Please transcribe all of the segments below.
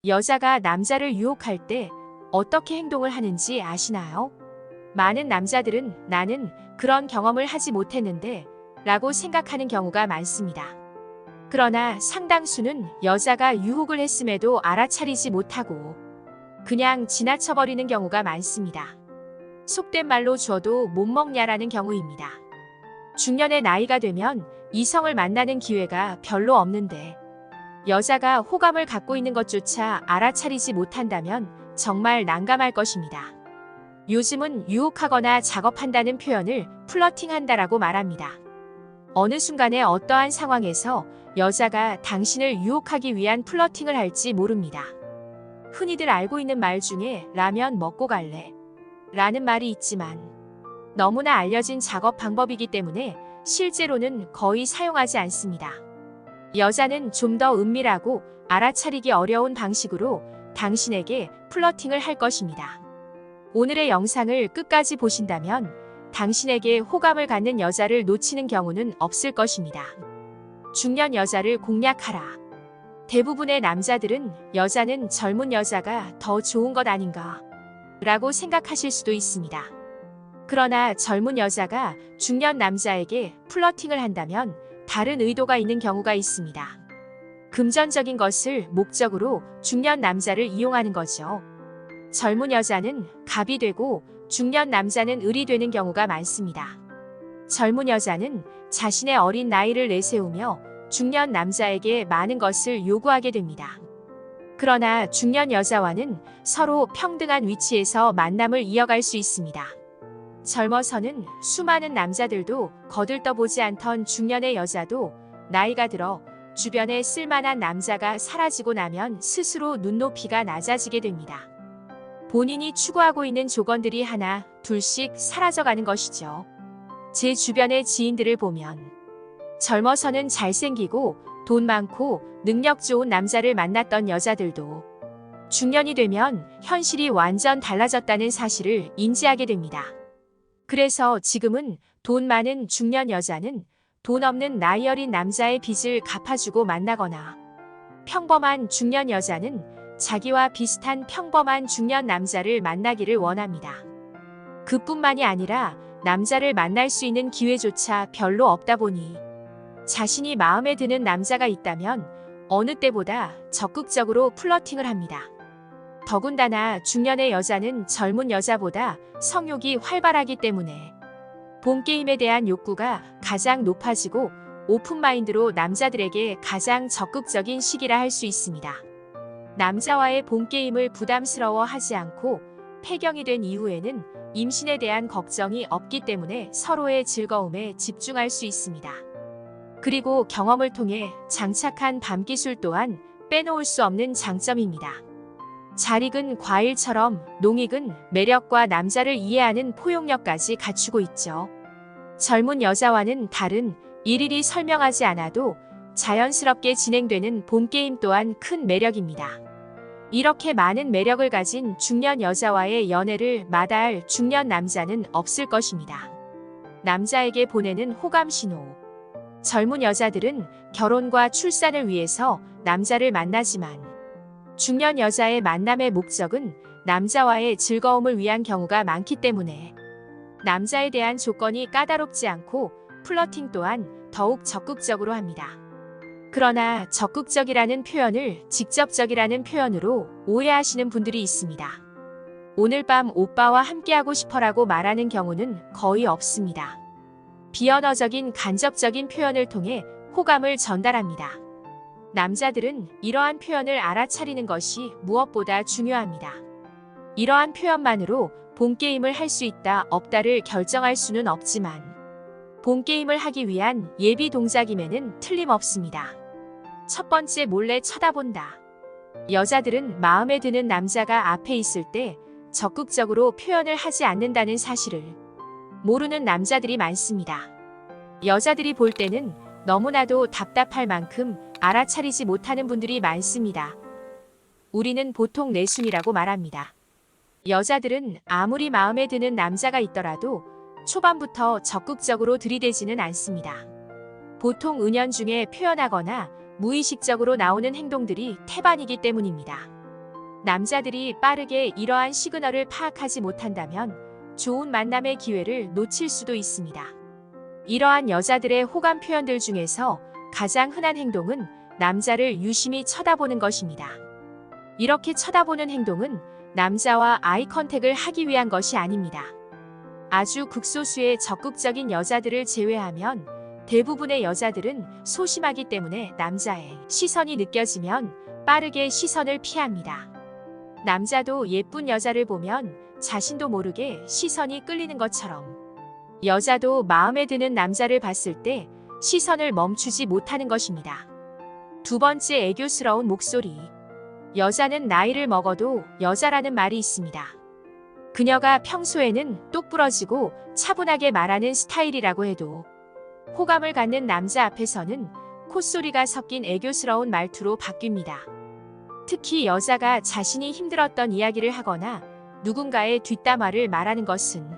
여자가 남자를 유혹할 때 어떻게 행동을 하는지 아시나요? 많은 남자들은 나는 그런 경험을 하지 못했는데 라고 생각하는 경우가 많습니다. 그러나 상당수는 여자가 유혹을 했음에도 알아차리지 못하고 그냥 지나쳐버리는 경우가 많습니다. 속된 말로 줘도 못 먹냐라는 경우입니다. 중년의 나이가 되면 이성을 만나는 기회가 별로 없는데 여자가 호감을 갖고 있는 것조차 알아차리지 못한다면 정말 난감할 것입니다. 요즘은 유혹하거나 작업한다는 표현을 플러팅한다라고 말합니다. 어느 순간에 어떠한 상황에서 여자가 당신을 유혹하기 위한 플러팅을 할지 모릅니다. 흔히들 알고 있는 말 중에 라면 먹고 갈래? 라는 말이 있지만 너무나 알려진 작업 방법이기 때문에 실제로는 거의 사용하지 않습니다. 여자는 좀 더 은밀하고 알아차리기 어려운 방식으로 당신에게 플러팅을 할 것입니다. 오늘의 영상을 끝까지 보신다면 당신에게 호감을 갖는 여자를 놓치는 경우는 없을 것입니다. 중년 여자를 공략하라. 대부분의 남자들은 여자는 젊은 여자가 더 좋은 것 아닌가 라고 생각하실 수도 있습니다. 그러나 젊은 여자가 중년 남자에게 플러팅을 한다면 다른 의도가 있는 경우가 있습니다. 금전적인 것을 목적으로 중년 남자를 이용하는 거죠. 젊은 여자는 갑이 되고 중년 남자는 을이 되는 경우가 많습니다. 젊은 여자는 자신의 어린 나이를 내세우며 중년 남자에게 많은 것을 요구하게 됩니다. 그러나 중년 여자와는 서로 평등한 위치에서 만남을 이어갈 수 있습니다. 젊어서는 수많은 남자들도 거들떠보지 않던 중년의 여자도 나이가 들어 주변에 쓸만한 남자가 사라지고 나면 스스로 눈높이가 낮아지게 됩니다. 본인이 추구하고 있는 조건들이 하나, 둘씩 사라져가는 것이죠. 제 주변의 지인들을 보면 젊어서는 잘생기고 돈 많고 능력 좋은 남자를 만났던 여자들도 중년이 되면 현실이 완전 달라졌다는 사실을 인지하게 됩니다. 그래서 지금은 돈 많은 중년 여자는 돈 없는 나이 어린 남자의 빚을 갚아주고 만나거나 평범한 중년 여자는 자기와 비슷한 평범한 중년 남자를 만나기를 원합니다. 그뿐만이 아니라 남자를 만날 수 있는 기회조차 별로 없다 보니 자신이 마음에 드는 남자가 있다면 어느 때보다 적극적으로 플러팅을 합니다. 더군다나 중년의 여자는 젊은 여자보다 성욕이 활발하기 때문에 본게임에 대한 욕구가 가장 높아지고 오픈마인드로 남자들에게 가장 적극적인 시기라 할 수 있습니다. 남자와의 본게임을 부담스러워 하지 않고 폐경이 된 이후에는 임신에 대한 걱정이 없기 때문에 서로의 즐거움에 집중할 수 있습니다. 그리고 경험을 통해 장착한 밤기술 또한 빼놓을 수 없는 장점입니다. 잘 익은 과일처럼 농익은 매력과 남자를 이해하는 포용력까지 갖추고 있죠. 젊은 여자와는 다른 일일이 설명하지 않아도 자연스럽게 진행되는 본게임 또한 큰 매력입니다. 이렇게 많은 매력을 가진 중년 여자와의 연애를 마다할 중년 남자는 없을 것입니다. 남자에게 보내는 호감 신호. 젊은 여자들은 결혼과 출산을 위해서 남자를 만나지만 중년 여자의 만남의 목적은 남자와의 즐거움을 위한 경우가 많기 때문에 남자에 대한 조건이 까다롭지 않고 플러팅 또한 더욱 적극적으로 합니다. 그러나 적극적이라는 표현을 직접적이라는 표현으로 오해하시는 분들이 있습니다. 오늘 밤 오빠와 함께하고 싶어라고 말하는 경우는 거의 없습니다. 비언어적인 간접적인 표현을 통해 호감을 전달합니다. 남자들은 이러한 표현을 알아차리는 것이 무엇보다 중요합니다. 이러한 표현만으로 본게임을 할 수 있다 없다를 결정할 수는 없지만 본게임을 하기 위한 예비 동작임에는 틀림없습니다. 첫 번째, 몰래 쳐다본다. 여자들은 마음에 드는 남자가 앞에 있을 때 적극적으로 표현을 하지 않는다는 사실을 모르는 남자들이 많습니다. 여자들이 볼 때는 너무나도 답답할 만큼 알아차리지 못하는 분들이 많습니다. 우리는 보통 내숭이라고 말합니다. 여자들은 아무리 마음에 드는 남자가 있더라도 초반부터 적극적으로 들이대지는 않습니다. 보통 은연중에 표현하거나 무의식적으로 나오는 행동들이 태반이기 때문입니다. 남자들이 빠르게 이러한 시그널을 파악하지 못한다면 좋은 만남의 기회를 놓칠 수도 있습니다. 이러한 여자들의 호감 표현들 중에서 가장 흔한 행동은 남자를 유심히 쳐다보는 것입니다. 이렇게 쳐다보는 행동은 남자와 아이 컨택을 하기 위한 것이 아닙니다. 아주 극소수의 적극적인 여자들을 제외하면 대부분의 여자들은 소심하기 때문에 남자의 시선이 느껴지면 빠르게 시선을 피합니다. 남자도 예쁜 여자를 보면 자신도 모르게 시선이 끌리는 것처럼 여자도 마음에 드는 남자를 봤을 때 시선을 멈추지 못하는 것입니다. 두 번째, 애교스러운 목소리. 여자는 나이를 먹어도 여자라는 말이 있습니다. 그녀가 평소에는 똑부러지고 차분하게 말하는 스타일이라고 해도 호감을 갖는 남자 앞에서는 콧소리가 섞인 애교스러운 말투로 바뀝니다. 특히 여자가 자신이 힘들었던 이야기를 하거나 누군가의 뒷담화를 말하는 것은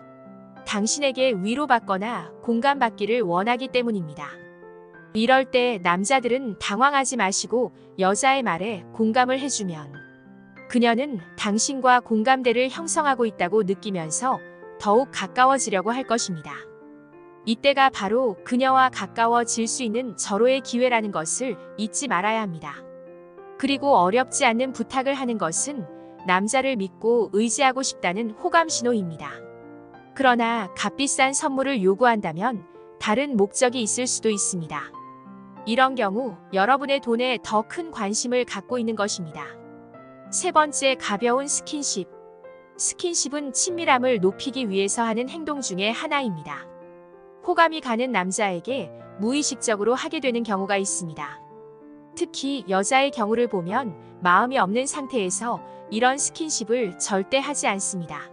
당신에게 위로받거나 공감받기를 원하기 때문입니다. 이럴 때 남자들은 당황하지 마시고 여자의 말에 공감을 해주면 그녀는 당신과 공감대를 형성하고 있다고 느끼면서 더욱 가까워지려고 할 것입니다. 이때가 바로 그녀와 가까워질 수 있는 절호의 기회라는 것을 잊지 말아야 합니다. 그리고 어렵지 않는 부탁을 하는 것은 남자를 믿고 의지하고 싶다는 호감 신호입니다. 그러나 값비싼 선물을 요구한다면 다른 목적이 있을 수도 있습니다. 이런 경우 여러분의 돈에 더 큰 관심을 갖고 있는 것입니다. 세 번째, 가벼운 스킨십. 스킨십은 친밀함을 높이기 위해서 하는 행동 중에 하나입니다. 호감이 가는 남자에게 무의식적으로 하게 되는 경우가 있습니다. 특히 여자의 경우를 보면 마음이 없는 상태에서 이런 스킨십을 절대 하지 않습니다.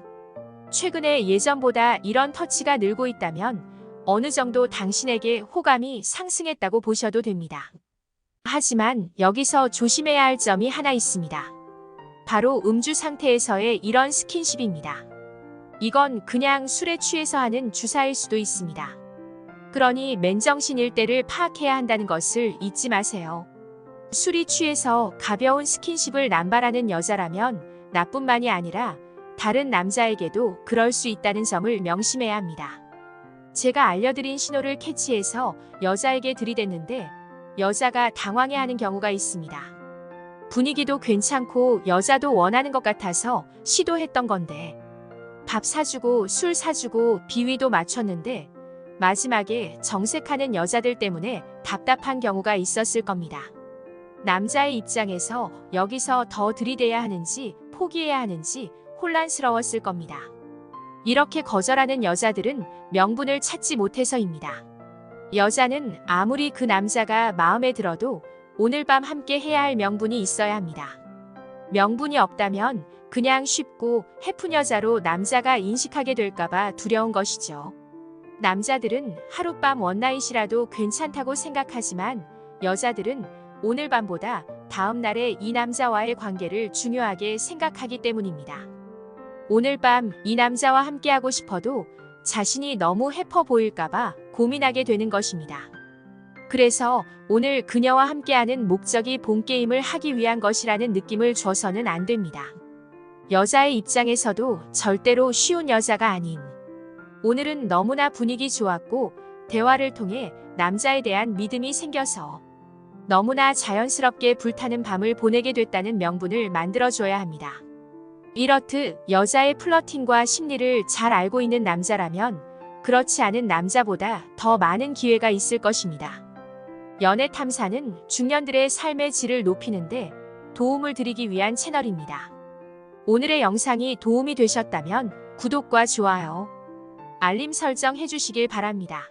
최근에 예전보다 이런 터치가 늘고 있다면 어느 정도 당신에게 호감이 상승했다고 보셔도 됩니다. 하지만 여기서 조심해야 할 점이 하나 있습니다. 바로 음주 상태에서의 이런 스킨십입니다. 이건 그냥 술에 취해서 하는 주사일 수도 있습니다. 그러니 맨정신일 때를 파악해야 한다는 것을 잊지 마세요. 술이 취해서 가벼운 스킨십을 남발하는 여자라면 나뿐만이 아니라 다른 남자에게도 그럴 수 있다는 점을 명심해야 합니다. 제가 알려드린 신호를 캐치해서 여자에게 들이댔는데 여자가 당황해하는 경우가 있습니다. 분위기도 괜찮고 여자도 원하는 것 같아서 시도했던 건데 밥 사주고 술 사주고 비위도 맞췄는데 마지막에 정색하는 여자들 때문에 답답한 경우가 있었을 겁니다. 남자의 입장에서 여기서 더 들이대야 하는지 포기해야 하는지 혼란스러웠을 겁니다. 이렇게 거절하는 여자들은 명분을 찾지 못해서입니다. 여자는 아무리 그 남자가 마음에 들어도 오늘 밤 함께 해야 할 명분이 있어야 합니다. 명분이 없다면 그냥 쉽고 해픈 여자로 남자가 인식하게 될까봐 두려운 것이죠. 남자들은 하룻밤 원나잇이라도 괜찮다고 생각하지만 여자들은 오늘 밤보다 다음 날의 이 남자와의 관계를 중요하게 생각하기 때문입니다. 오늘 밤 이 남자와 함께하고 싶어도 자신이 너무 해퍼 보일까봐 고민하게 되는 것입니다. 그래서 오늘 그녀와 함께하는 목적이 본게임을 하기 위한 것이라는 느낌을 줘서는 안 됩니다. 여자의 입장에서도 절대로 쉬운 여자가 아닌 오늘은 너무나 분위기 좋았고 대화를 통해 남자에 대한 믿음이 생겨서 너무나 자연스럽게 불타는 밤을 보내게 됐다는 명분을 만들어줘야 합니다. 이렇듯 여자의 플러팅과 심리를 잘 알고 있는 남자라면 그렇지 않은 남자보다 더 많은 기회가 있을 것입니다. 연애 탐사는 중년들의 삶의 질을 높이는데 도움을 드리기 위한 채널입니다. 오늘의 영상이 도움이 되셨다면 구독과 좋아요, 알림 설정 해주시길 바랍니다.